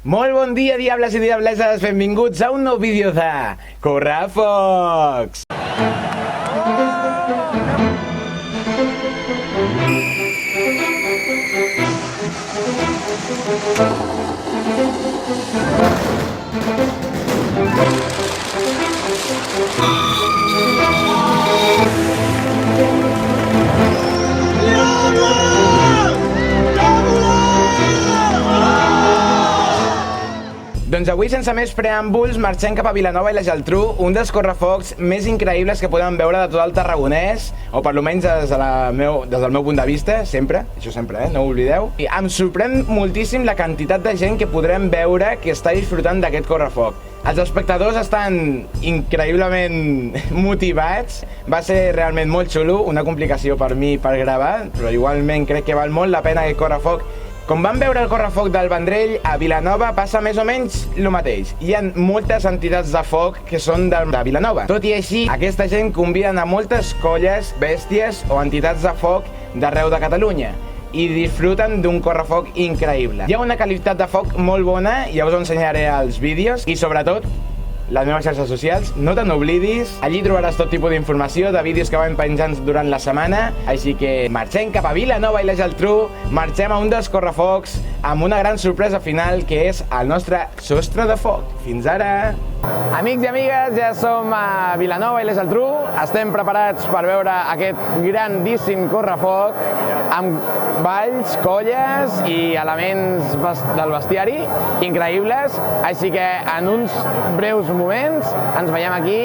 Molt bon dia, diables i diableses, benvinguts a un nou vídeo de Correfocs! Doncs avui, sense més preàmbuls, marxem cap a Vilanova i la Geltrú, un dels correfocs més increïbles que podem veure de tot el Tarragonès, o per almenys des del meu punt de vista, sempre, això sempre, no ho oblideu. I em sorprèn moltíssim la quantitat de gent que podrem veure que està disfrutant d'aquest correfoc. Els espectadors estan increïblement motivats, va ser realment molt xulo, una complicació per mi per gravar, però igualment crec que val molt la pena aquest correfoc. Com vam veure el correfoc del Vendrell, a Vilanova passa més o menys el mateix. Hi ha moltes entitats de foc que són de Vilanova. Tot i així, aquesta gent conviden a moltes colles, bèsties o entitats de foc d'arreu de Catalunya i disfruten d'un correfoc increïble. Hi ha una qualitat de foc molt bona, ja us ensenyaré els vídeos i sobretot les meves xarxes socials, no te n'oblidis. Allí trobaràs tot tipus d'informació, de vídeos que van penjant durant la setmana. Així que marxem cap a Vilanova i la Geltrú, marxem a un dels correfocs amb una gran sorpresa final, que és el nostre sostre de foc. Fins ara! Amics i amigues, ja som a Vilanova i la Geltrú. Estem preparats per veure aquest grandíssim correfoc amb balls, colles i elements del bestiari increïbles. Així que en uns breus moments ens veiem aquí.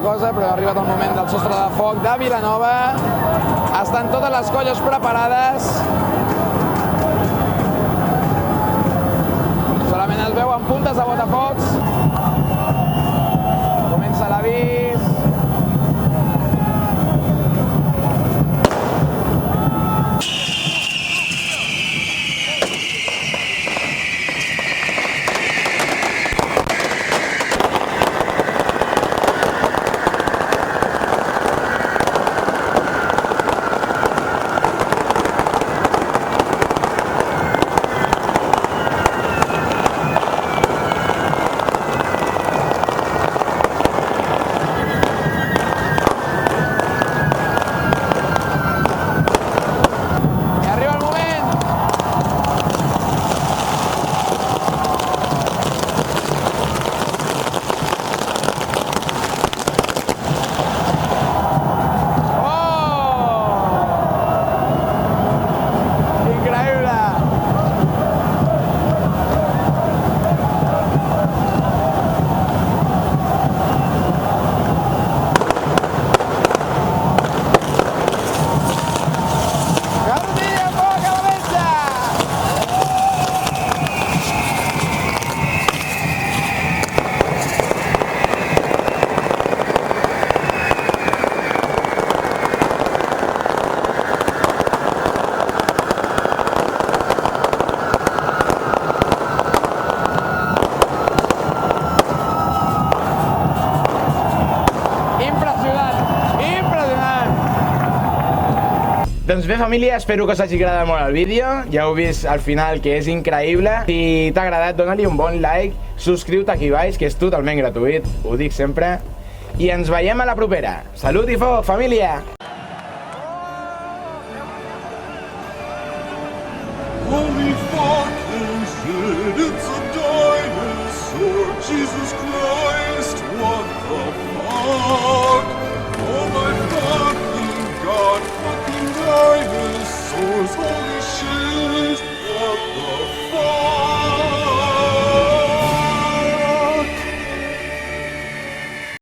cosa, però ha arribat el moment del sostre de foc de Vilanova. Estan totes les colles preparades. Solament es veuen puntes de botafocs. Comença l'avís. Doncs bé, família, espero que us hagi agradat molt el vídeo. Ja heu vist al final que és increïble. Si t'ha agradat, dona-li un bon like, subscriu-te aquí baix, que és totalment gratuït, ho dic sempre. I ens veiem a la propera. Salut i foc, família! Holy fuck, it's a dinosaur, Jesus Christ!